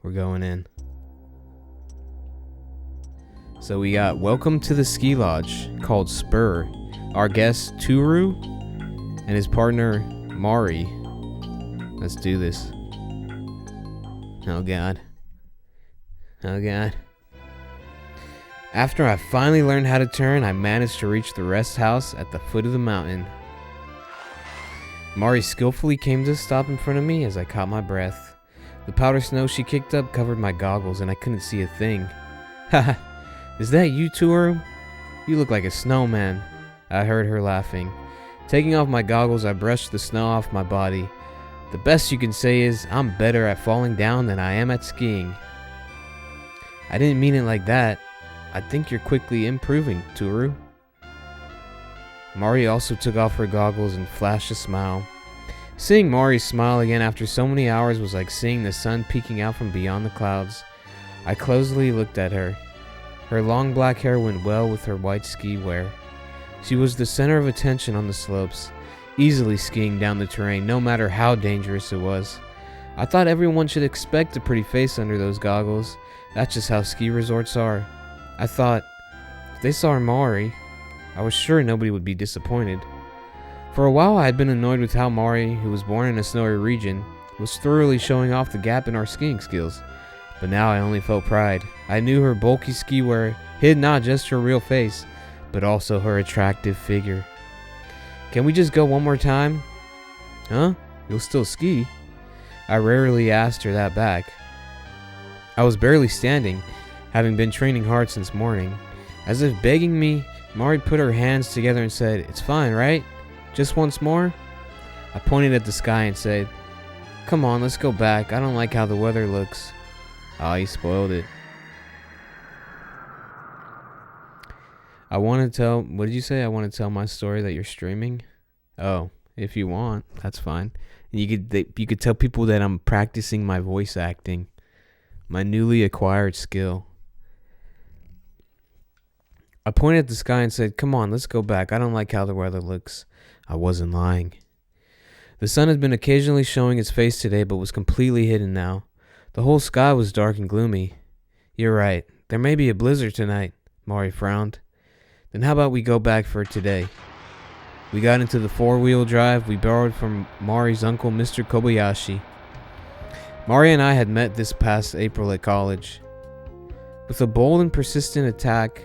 We're going in. So we got welcome to the ski lodge called Spur. Our guest Toru and his partner Mari. Let's do this. Oh god. Oh god. After I finally learned how to turn, I managed to reach the rest house at the foot of the mountain. Mari skillfully came to a stop in front of me as I caught my breath. The powder snow she kicked up covered my goggles and I couldn't see a thing. Haha, is that you, Toru? You look like a snowman. I heard her laughing. Taking off my goggles, I brushed the snow off my body. The best you can say is, I'm better at falling down than I am at skiing. I didn't mean it like that. I think you're quickly improving, Toru. Mari also took off her goggles and flashed a smile. Seeing Mari smile again after so many hours was like seeing the sun peeking out from beyond the clouds. I closely looked at her. Her long black hair went well with her white ski wear. She was the center of attention on the slopes, easily skiing down the terrain no matter how dangerous it was. I thought everyone should expect a pretty face under those goggles. That's just how ski resorts are. I thought, if they saw Mari, I was sure nobody would be disappointed. For a while I had been annoyed with how Mari, who was born in a snowy region, was thoroughly showing off the gap in our skiing skills. But now I only felt pride. I knew her bulky ski wear hid not just her real face, but also her attractive figure. Can we just go one more time? Huh? You'll still ski? I rarely asked her that back. I was barely standing, having been training hard since morning. As if begging me, Mari put her hands together and said, "It's fine, right? Just once more?" I pointed at the sky and said, "Come on, let's go back. I don't like how the weather looks." Ah, you spoiled it. I want to tell, what did you say? I want to tell my story that you're streaming? Oh, if you want, that's fine. You could tell people that I'm practicing my voice acting, my newly acquired skill. I pointed at the sky and said, "Come on, let's go back. I don't like how the weather looks." I wasn't lying. The sun had been occasionally showing its face today, but was completely hidden now. The whole sky was dark and gloomy. "You're right. There may be a blizzard tonight," Mari frowned. "Then how about we go back for today?" We got into the four-wheel drive we borrowed from Mari's uncle, Mr. Kobayashi. Mari and I had met this past April at college. With a bold and persistent attack,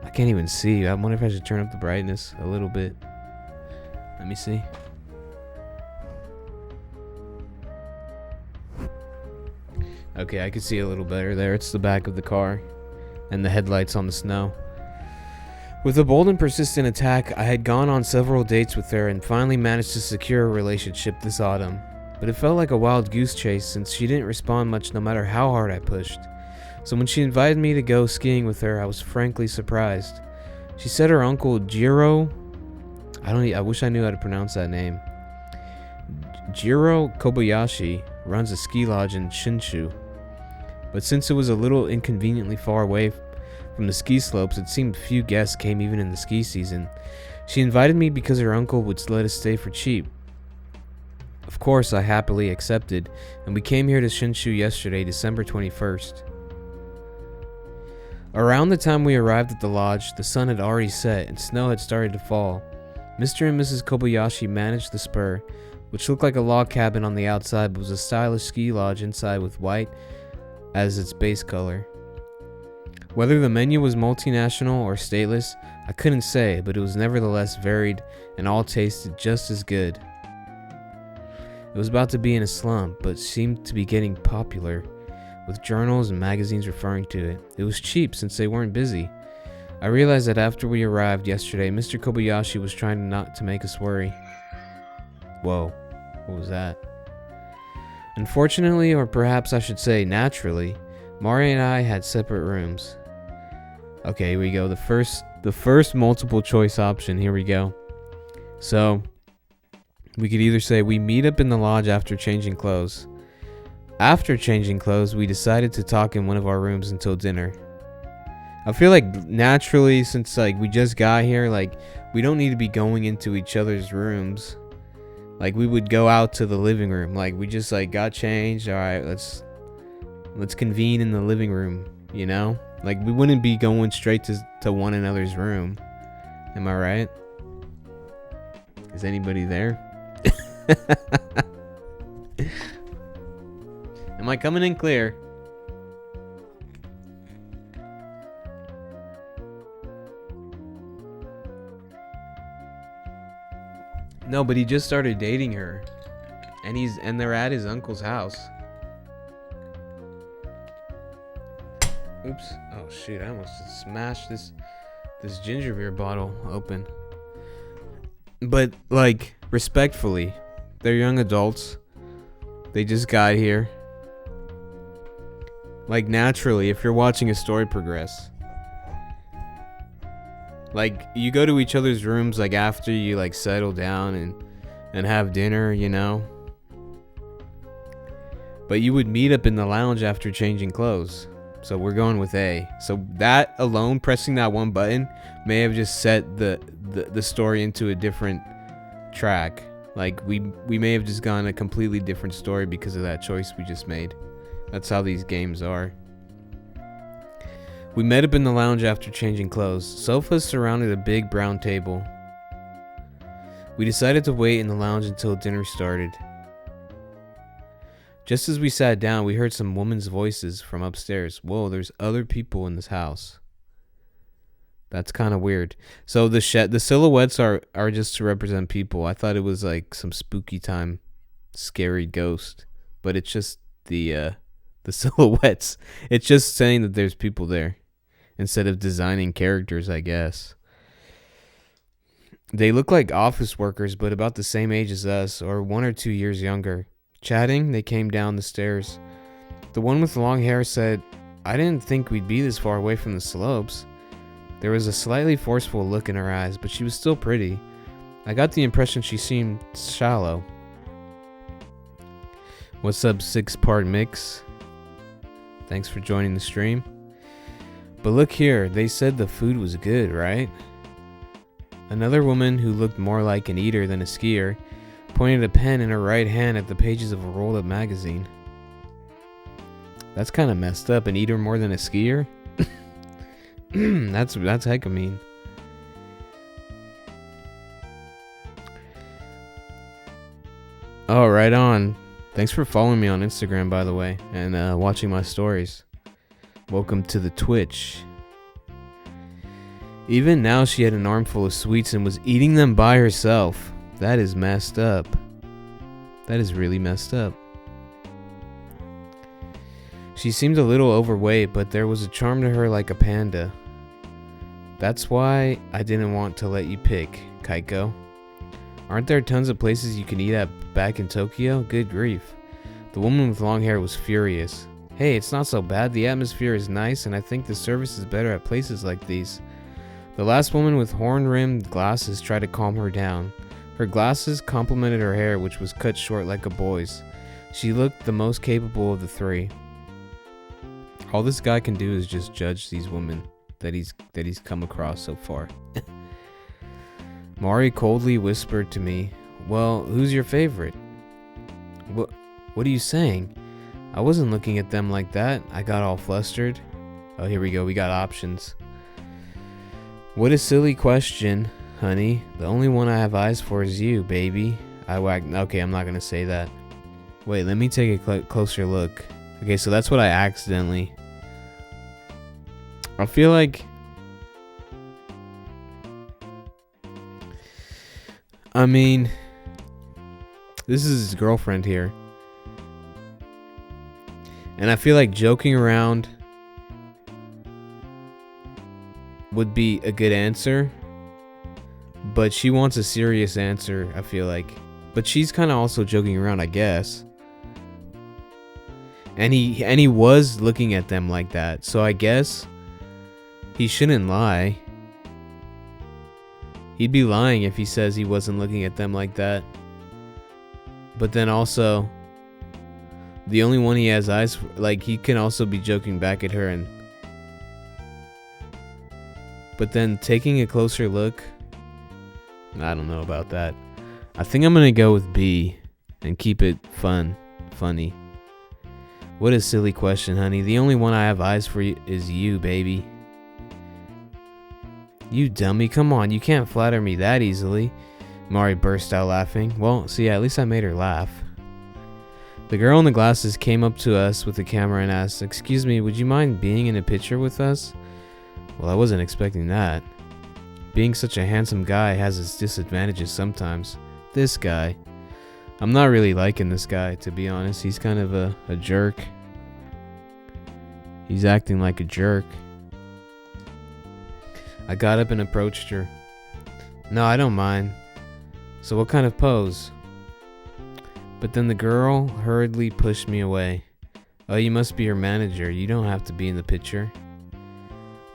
I can't even see. I wonder if I should turn up the brightness a little bit. Let me see. Okay, I can see a little better there. It's the back of the car and the headlights on the snow. With a bold and persistent attack, I had gone on several dates with her and finally managed to secure a relationship this autumn. But it felt like a wild goose chase since she didn't respond much no matter how hard I pushed. So when she invited me to go skiing with her, I was frankly surprised. She said her uncle Jiro, I wish I knew how to pronounce that name. Jiro Kobayashi runs a ski lodge in Shinshu. But since it was a little inconveniently far away from the ski slopes, it seemed few guests came even in the ski season. She invited me because her uncle would let us stay for cheap. Of course, I happily accepted, and we came here to Shinshu yesterday, December 21st. Around the time we arrived at the lodge, the sun had already set and snow had started to fall. Mr. and Mrs. Kobayashi managed the Spur, which looked like a log cabin on the outside but was a stylish ski lodge inside with white as its base color. Whether the menu was multinational or stateless, I couldn't say, but it was nevertheless varied and all tasted just as good. It was about to be in a slump, but seemed to be getting popular, with journals and magazines referring to it. It was cheap since they weren't busy. I realized that after we arrived yesterday, Mr. Kobayashi was trying not to make us worry. Whoa, what was that? Unfortunately, or perhaps I should say naturally, Mari and I had separate rooms. Okay, here we go. The first multiple choice option. Here we go. So, we could either say we meet up in the lodge after changing clothes. After changing clothes, we decided to talk in one of our rooms until dinner. I feel like naturally, since we just got here, we don't need to be going into each other's rooms. We would go out to the living room. We just got changed. All right, let's Let's convene in the living room, you know? Like, we wouldn't be going straight to one another's room. Am I right? Is anybody there? Am I coming in clear? No, but he just started dating her. And they're at his uncle's house. Oops. Oh shit, I almost smashed this ginger beer bottle open. But like, respectfully, they're young adults. They just got here. Like, naturally, if you're watching a story progress, like, you go to each other's rooms like after you like settle down and have dinner, you know. But you would meet up in the lounge after changing clothes. So we're going with A. So that alone, pressing that one button, may have just set the story into a different track. Like, we may have just gone a completely different story because of that choice we just made. That's how these games are. We met up in the lounge after changing clothes. Sofas surrounded a big brown table. We decided to wait in the lounge until dinner started. Just as we sat down, we heard some women's voices from upstairs. Whoa, there's other people in this house. That's kind of weird. So the silhouettes are just to represent people. I thought it was like some spooky time, scary ghost, but it's just the silhouettes. It's just saying that there's people there instead of designing characters, I guess. They look like office workers, but about the same age as us, or 1 or 2 years younger. Chatting, they came down the stairs. The one with the long hair said, "I didn't think we'd be this far away from the slopes." There was a slightly forceful look in her eyes, but she was still pretty. I got the impression she seemed shallow. What's up, 6-part mix? Thanks for joining the stream. But look here, they said the food was good, right? Another woman who looked more like an eater than a skier pointed a pen in her right hand at the pages of a rolled-up magazine. That's kind of messed up. An eater more than a skier? That's hecka mean. Oh, right on. Thanks for following me on Instagram, by the way, and watching my stories. Welcome to the Twitch. Even now, she had an armful of sweets and was eating them by herself. That is messed up. That is really messed up. She seemed a little overweight, but there was a charm to her like a panda. That's why I didn't want to let you pick, Kaiko. Aren't there tons of places you can eat at back in Tokyo? Good grief. The woman with long hair was furious. Hey, it's not so bad. The atmosphere is nice, and I think the service is better at places like these. The last woman with horn-rimmed glasses tried to calm her down. Her glasses complemented her hair, which was cut short like a boy's. She looked the most capable of the three. All this guy can do is just judge these women that he's come across so far. Mari coldly whispered to me, "Well, who's your favorite?" What are you saying? I wasn't looking at them like that. I got all flustered. Oh, here we go. We got options. What a silly question, honey. The only one I have eyes for is you, baby. Okay, I'm not going to say that. Wait, let me take a closer look. Okay, so that's what I accidentally... I feel like... I mean... This is his girlfriend here. And I feel like joking around would be a good answer. But she wants a serious answer, I feel like. But she's kind of also joking around, I guess. And he was looking at them like that. So I guess he shouldn't lie. He'd be lying if he says he wasn't looking at them like that. But then also, the only one he has eyes for, like, he can also be joking back at her. And but then taking a closer look, I don't know about that. I think I'm gonna go with B and keep it funny. What a silly question, honey. The only one I have eyes for is you, baby. You dummy, come on, you can't flatter me that easily. Mari burst out laughing. Well, see, at least I made her laugh. The girl in the glasses came up to us with the camera and asked, "Excuse me, would you mind being in a picture with us?" Well, I wasn't expecting that. Being such a handsome guy has its disadvantages sometimes. This guy. I'm not really liking this guy, to be honest. He's kind of a jerk. He's acting like a jerk. I got up and approached her. No, I don't mind. So what kind of pose? But then the girl hurriedly pushed me away. Oh, you must be her manager. You don't have to be in the picture.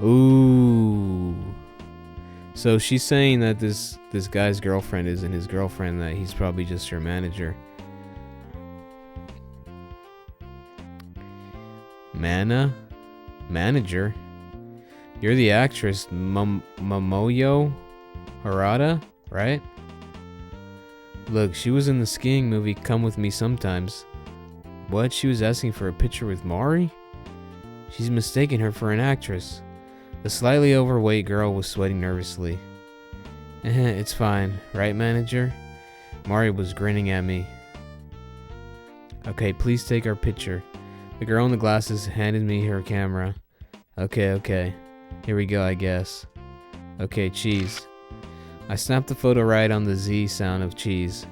Ooh. So she's saying that this guy's girlfriend isn't his girlfriend, that he's probably just her manager. Manager? You're the actress Momoyo Harada, right? Look, she was in the skiing movie Come With Me Sometimes. What? She was asking for a picture with Mari? She's mistaken her for an actress. The slightly overweight girl was sweating nervously. It's fine, right, manager? Mari was grinning at me. Okay, please take our picture. The girl in the glasses handed me her camera. Okay. Here we go, I guess. Okay, cheese. I snapped the photo right on the Z sound of cheese.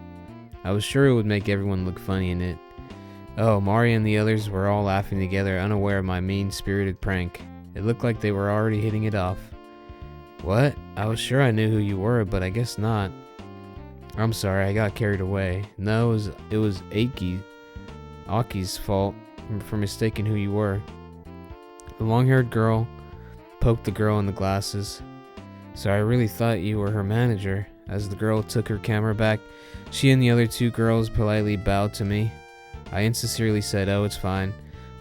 I was sure it would make everyone look funny in it. Oh, Mari and the others were all laughing together, unaware of my mean-spirited prank. It looked like they were already hitting it off. What? I was sure I knew who you were, but I guess not. I'm sorry, I got carried away. No, it was Aki's fault for mistaking who you were. The long-haired girl poked the girl in the glasses. So I really thought you were her manager. As the girl took her camera back, she and the other two girls politely bowed to me. I insincerely said, "Oh, it's fine.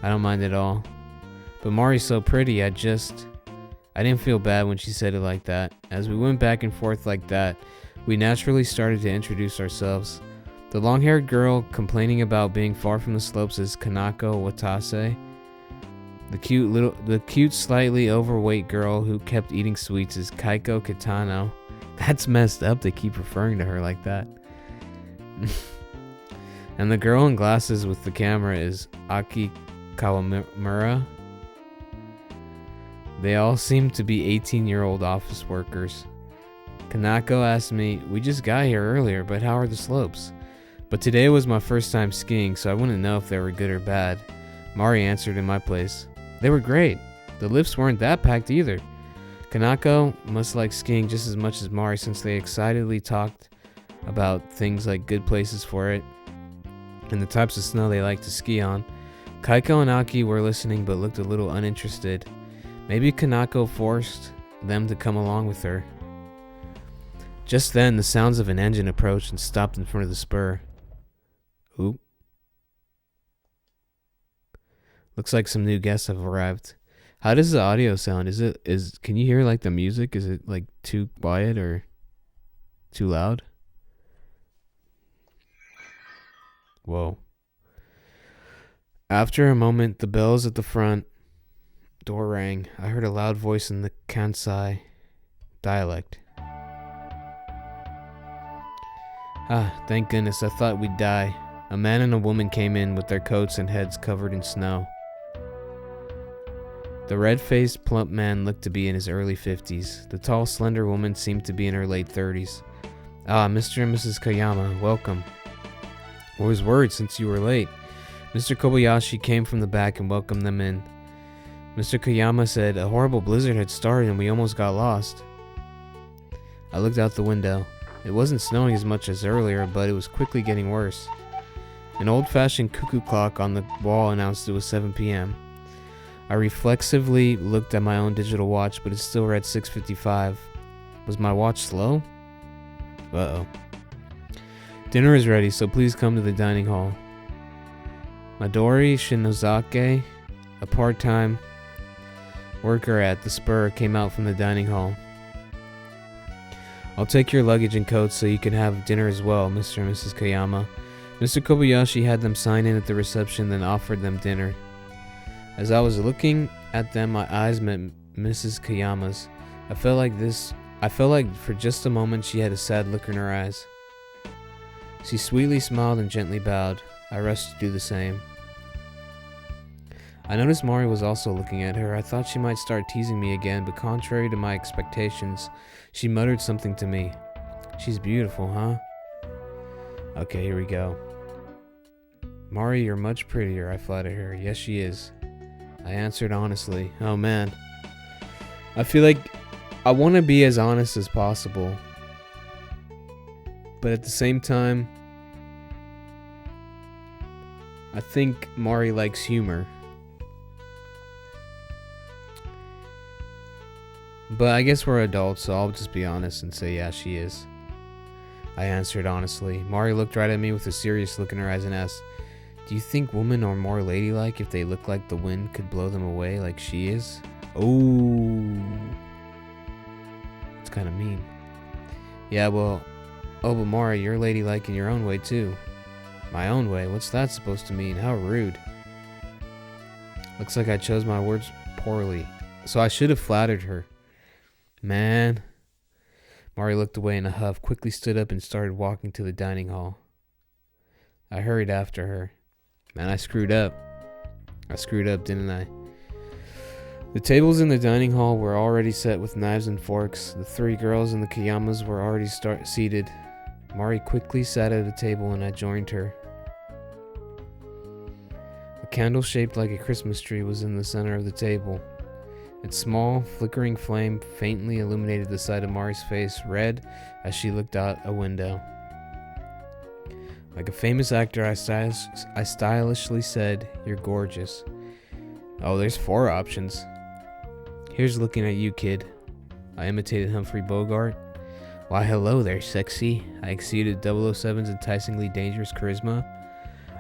I don't mind at all." But Mari's so pretty, I didn't feel bad when she said it like that. As we went back and forth like that, we naturally started to introduce ourselves. The long-haired girl complaining about being far from the slopes is Kanako Watase. The cute, slightly overweight girl who kept eating sweets is Kaiko Kitano. That's messed up, they keep referring to her like that. And the girl in glasses with the camera is Aki Kawamura. They all seem to be 18-year-old office workers. Kanako asked me, "We just got here earlier, but how are the slopes?" But today was my first time skiing, so I wouldn't know if they were good or bad. Mari answered in my place. They were great. The lifts weren't that packed either. Kanako must like skiing just as much as Mari, since they excitedly talked about things like good places for it and the types of snow they like to ski on. Kaiko and Aki were listening but looked a little uninterested. Maybe Kanako forced them to come along with her. Just then, the sounds of an engine approached and stopped in front of the spur. Oop. Looks like some new guests have arrived. How does the audio sound? Can you hear like the music? Is it like too quiet or too loud? Whoa. After a moment, the bells at the front door rang. I heard a loud voice in the Kansai dialect. Thank goodness, I thought we'd die. A man and a woman came in with their coats and heads covered in snow. The red-faced, plump man looked to be in his early 50s. The tall, slender woman seemed to be in her late 30s. Mr. and Mrs. Koyama, welcome. I was worried since you were late. Mr. Kobayashi came from the back and welcomed them in. Mr. Koyama said a horrible blizzard had started and we almost got lost. I looked out the window. It wasn't snowing as much as earlier, but it was quickly getting worse. An old-fashioned cuckoo clock on the wall announced it was 7 p.m. I reflexively looked at my own digital watch, but it still read 6:55. Was my watch slow? Uh-oh. Dinner is ready, so please come to the dining hall. Midori Shinozake, a part-time worker at the Spur, came out from the dining hall. I'll take your luggage and coats so you can have dinner as well, Mr. and Mrs. Koyama. Mr. Kobayashi had them sign in at the reception, then offered them dinner. As I was looking at them, my eyes met Mrs. Kayama's. I felt like for just a moment she had a sad look in her eyes. She sweetly smiled and gently bowed. I rushed to do the same. I noticed Mari was also looking at her. I thought she might start teasing me again, but contrary to my expectations, she muttered something to me. She's beautiful, huh? Okay, here we go. Mari, you're much prettier, I flattered her. Yes, she is. I answered honestly. Oh man. I feel like I want to be as honest as possible. But at the same time, I think Mari likes humor. But I guess we're adults, so I'll just be honest and say, yeah, she is. I answered honestly. Mari looked right at me with a serious look in her eyes and asked, do you think women are more ladylike if they look like the wind could blow them away like she is? Oh, it's kind of mean. Yeah, well, oh, but Mari, you're ladylike in your own way too. My own way? What's that supposed to mean? How rude. Looks like I chose my words poorly. So I should have flattered her. Man. Mari looked away in a huff, quickly stood up and started walking to the dining hall. I hurried after her. Man, I screwed up. I screwed up, didn't I? The tables in the dining hall were already set with knives and forks. The three girls and the Kiyamas were already seated. Mari quickly sat at a table and I joined her. A candle shaped like a Christmas tree was in the center of the table. Its small, flickering flame faintly illuminated the side of Mari's face, red as she looked out a window. Like a famous actor, I stylishly said, "You're gorgeous." Oh, there's 4 options. Here's looking at you, kid. I imitated Humphrey Bogart. Why, hello there, sexy. I exceeded 007's enticingly dangerous charisma.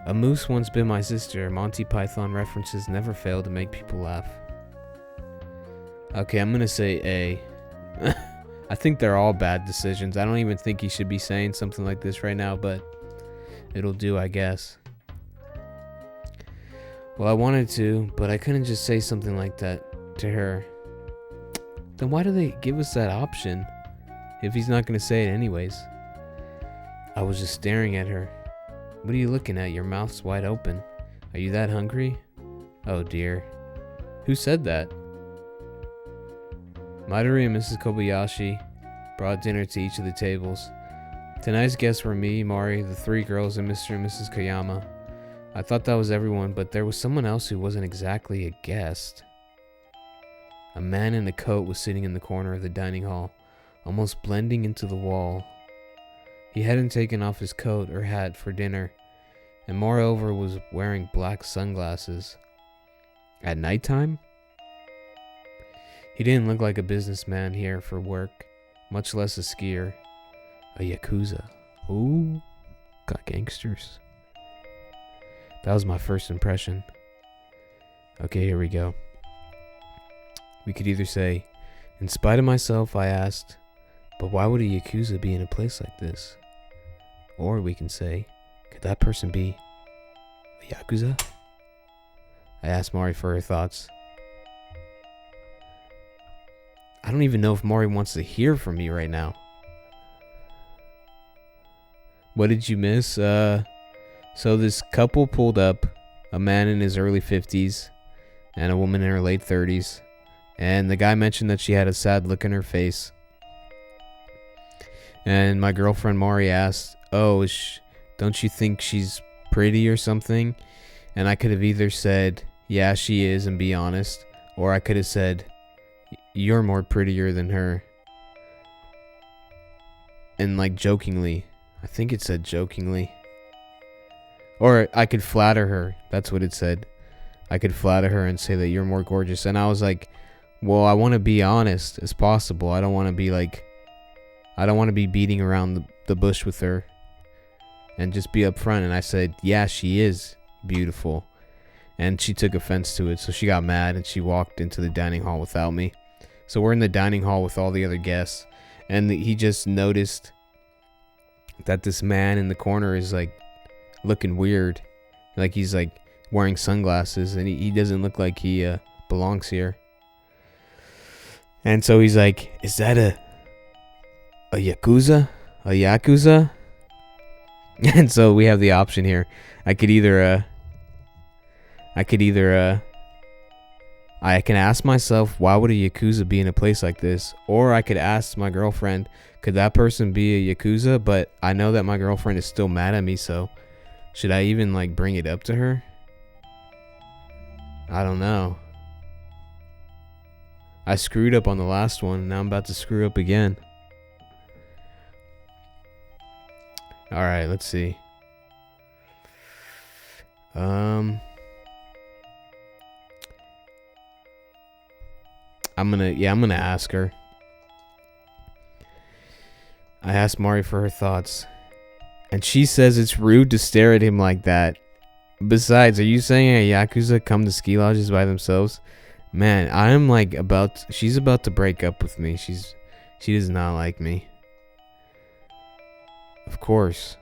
A moose once bit my sister. Monty Python references never fail to make people laugh. Okay, I'm gonna say A. I think they're all bad decisions. I don't even think he should be saying something like this right now, but it'll do, I guess. Well, I wanted to, but I couldn't just say something like that to her. Then why do they give us that option if he's not gonna say it anyways? I was just staring at her. What are you looking at? Your mouth's wide open. Are you that hungry? Oh dear. Who said that? Maduri and Mrs. Kobayashi brought dinner to each of the tables. Tonight's guests were me, Mari, the 3 girls, and Mr. and Mrs. Kayama. I thought that was everyone, but there was someone else who wasn't exactly a guest. A man in a coat was sitting in the corner of the dining hall, almost blending into the wall. He hadn't taken off his coat or hat for dinner, and moreover was wearing black sunglasses. At nighttime? He didn't look like a businessman here for work, much less a skier. A Yakuza. Ooh, got gangsters. That was my first impression. Okay, here we go. We could either say, in spite of myself, I asked, but why would a Yakuza be in a place like this? Or we can say, could that person be a Yakuza? I asked Mari for her thoughts. I don't even know if Mari wants to hear from me right now. What did you miss? So this couple pulled up, a man in his early 50s and a woman in her late 30s. And the guy mentioned that she had a sad look in her face. And my girlfriend Mari asked, oh, don't you think she's pretty or something? And I could have either said, yeah, she is, and be honest. Or I could have said, you're more prettier than her. And like jokingly. I think it said jokingly. Or I could flatter her. That's what it said. I could flatter her and say that you're more gorgeous. And I was like, well, I want to be honest as possible. I don't want to be beating around the bush with her. And just be upfront. And I said, yeah, she is beautiful. And she took offense to it. So she got mad and she walked into the dining hall without me. So we're in the dining hall with all the other guests. And he just noticed that this man in the corner is like looking weird. Like he's like wearing sunglasses, and he doesn't look like he belongs here. And so he's like, is that a Yakuza? A Yakuza? And so we have the option here. I can ask myself, why would a Yakuza be in a place like this? Or I could ask my girlfriend, could that person be a Yakuza? But I know that my girlfriend is still mad at me, so should I even like bring it up to her? I don't know. I screwed up on the last one, and now I'm about to screw up again. Alright, let's see. I'm gonna ask her. I asked Mari for her thoughts, and she says it's rude to stare at him like that. Besides, are you saying a Yakuza come to ski lodges by themselves? Man, I'm like she's about to break up with me. She does not like me. Of course.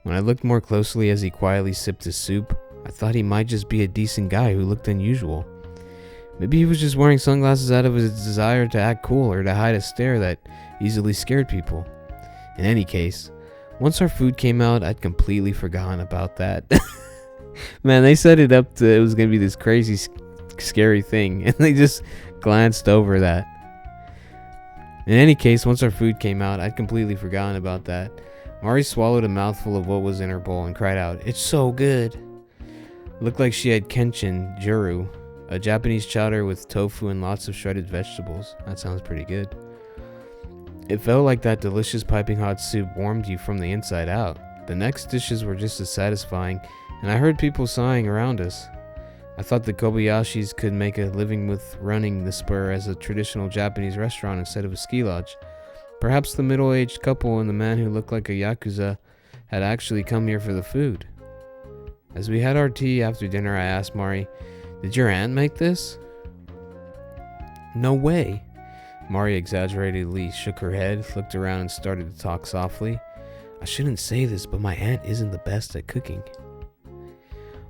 When I looked more closely as he quietly sipped his soup, I thought he might just be a decent guy who looked unusual. Maybe he was just wearing sunglasses out of his desire to act cool or to hide a stare that easily scared people. In any case, once our food came out, I'd completely forgotten about that. Man, they set it up to it was going to be this crazy, scary thing, and they just glanced over that. In any case, once our food came out, I'd completely forgotten about that. Mari swallowed a mouthful of what was in her bowl and cried out, "It's so good!" Looked like she had kenshin Yoru, a Japanese chowder with tofu and lots of shredded vegetables. That sounds pretty good. It felt like that delicious piping hot soup warmed you from the inside out. The next dishes were just as satisfying, and I heard people sighing around us. I thought the Kobayashis could make a living with running the spur as a traditional Japanese restaurant instead of a ski lodge. Perhaps the middle-aged couple and the man who looked like a Yakuza had actually come here for the food. As we had our tea after dinner, I asked Mari, "Did your aunt make this?" "No way." Mari exaggeratedly shook her head, looked around, and started to talk softly. "I shouldn't say this, but my aunt isn't the best at cooking.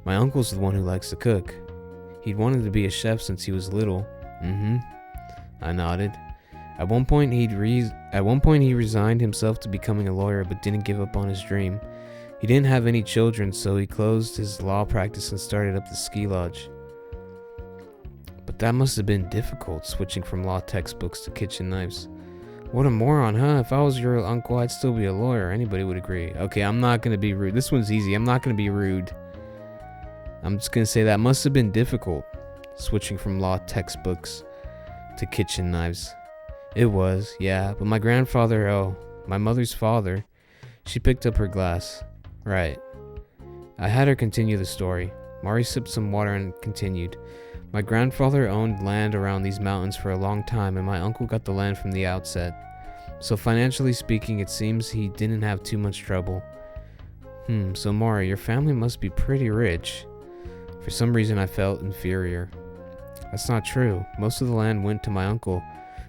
My uncle's the one who likes to cook. He'd wanted to be a chef since he was little." I nodded. At one point he resigned himself to becoming a lawyer, but didn't give up on his dream. He didn't have any children, so he closed his law practice and started up the ski lodge. But that must have been difficult, switching from law textbooks to kitchen knives. What a moron, huh? If I was your uncle, I'd still be a lawyer. Anybody would agree. Okay, I'm not going to be rude. This one's easy. I'm not going to be rude. I'm just going to say that must have been difficult, switching from law textbooks to kitchen knives. It was, yeah, but my grandfather, my mother's father, she picked up her glass. Right. I had her continue the story. Mari sipped some water and continued. My grandfather owned land around these mountains for a long time, and my uncle got the land from the outset. So financially speaking, it seems he didn't have too much trouble. So Mari, your family must be pretty rich. For some reason, I felt inferior. That's not true. Most of the land went to my uncle,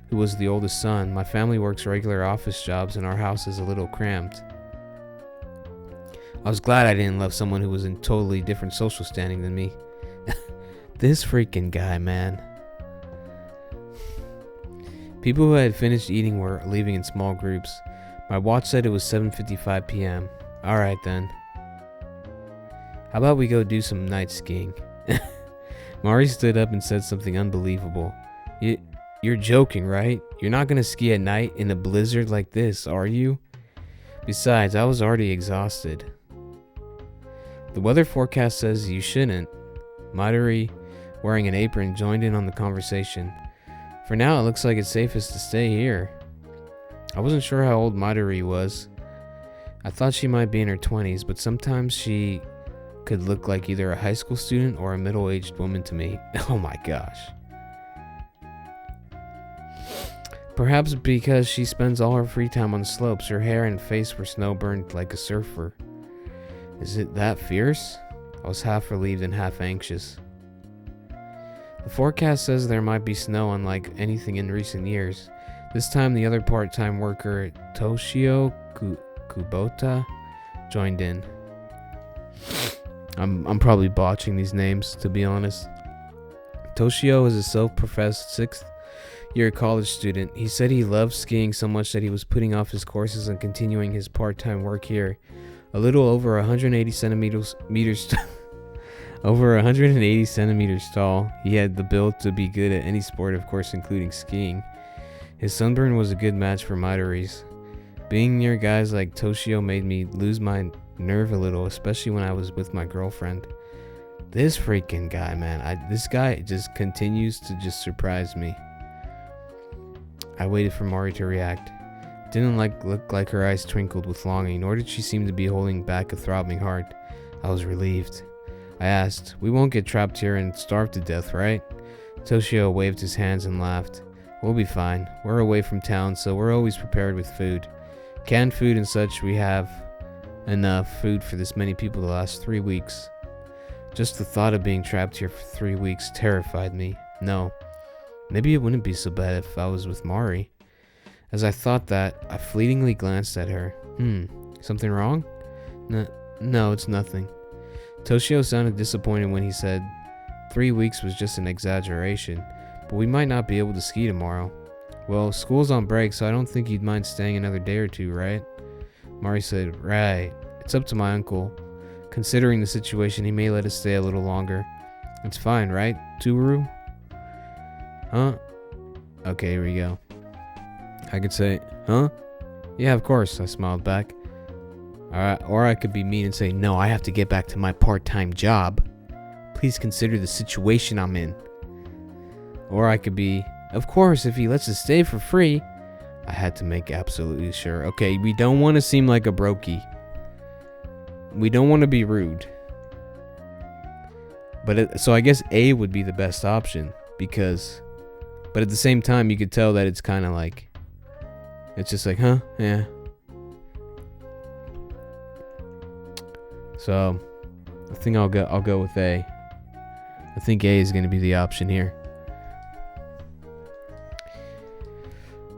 who was the oldest son. My family works regular office jobs, and our house is a little cramped. I was glad I didn't love someone who was in totally different social standing than me. This freaking guy, man. People who had finished eating were leaving in small groups. My watch said it was 7:55 p.m. Alright then. How about we go do some night skiing? Mari stood up and said something unbelievable. You're joking, right? You're not gonna ski at night in a blizzard like this, are you? Besides, I was already exhausted. The weather forecast says you shouldn't. Midori, wearing an apron, joined in on the conversation. For now, it looks like it's safest to stay here. I wasn't sure how old Midori was. I thought she might be in her 20s, but sometimes she could look like either a high school student or a middle-aged woman to me. Oh my gosh. Perhaps because she spends all her free time on the slopes, her hair and face were snowburned like a surfer. Is it that fierce? I was half relieved and half anxious. The forecast says there might be snow unlike anything in recent years. This time the other part-time worker, Toshio Kubota, joined in. I'm probably botching these names, to be honest. Toshio is a self-professed 6th year college student. He said he loved skiing so much that he was putting off his courses and continuing his part-time work here. A little over 180 centimeters over 180 centimeters tall, he had the build to be good at any sport, of course, including skiing. His sunburn was a good match for Midori's. Being near guys like Toshio made me lose my nerve a little, especially when I was with my girlfriend. This freaking guy, man. This guy just continues to just surprise me. I waited for Mari to react. Didn't look like her eyes twinkled with longing, nor did she seem to be holding back a throbbing heart. I was relieved. I asked, "We won't get trapped here and starve to death, right?" Toshio waved his hands and laughed. "We'll be fine. We're away from town, so we're always prepared with food. Canned food and such. We have enough food for this many people to last 3 weeks." Just the thought of being trapped here for 3 weeks terrified me. No, maybe it wouldn't be so bad if I was with Mari. As I thought that, I fleetingly glanced at her. Something wrong? No, it's nothing. Toshio sounded disappointed when he said 3 weeks was just an exaggeration, but we might not be able to ski tomorrow. Well, school's on break, so I don't think you'd mind staying another day or two, right? Mari said, "Right. It's up to my uncle. Considering the situation, he may let us stay a little longer. It's fine, right, Toru?" Huh? Okay, here we go. I could say, huh? Yeah, of course, I smiled back. Or I could be mean and say, "No, I have to get back to my part-time job. Please consider the situation I'm in." Or I could be, "Of course, if he lets us stay for free." I had to make absolutely sure. Okay, we don't want to seem like a brokey. We don't want to be rude. So I guess A would be the best option, but at the same time, you could tell that it's kind of like, it's just like, huh? Yeah. So, I think I'll go with A. I think A is going to be the option here.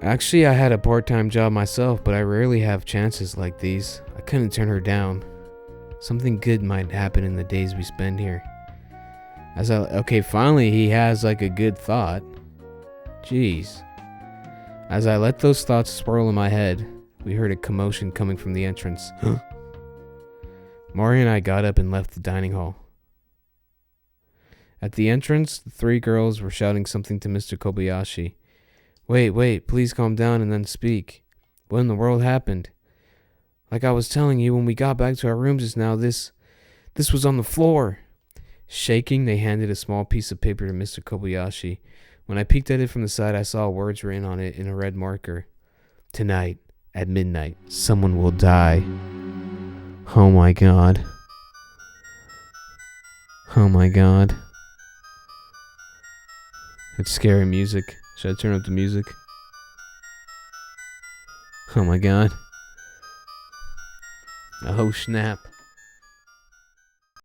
Actually, I had a part-time job myself, but I rarely have chances like these. I couldn't turn her down. Something good might happen in the days we spend here. Okay, finally he has like a good thought. Jeez. As I let those thoughts swirl in my head, we heard a commotion coming from the entrance. Mari and I got up and left the dining hall. At the entrance, the 3 girls were shouting something to Mr. Kobayashi. Wait, please calm down and then speak. What in the world happened? Like I was telling you, when we got back to our rooms just now, this was on the floor. Shaking, they handed a small piece of paper to Mr. Kobayashi. When I peeked at it from the side, I saw words written on it in a red marker. "Tonight, at midnight, someone will die." Oh my god. Oh my god. It's scary music. Should I turn up the music? Oh my god. Oh snap.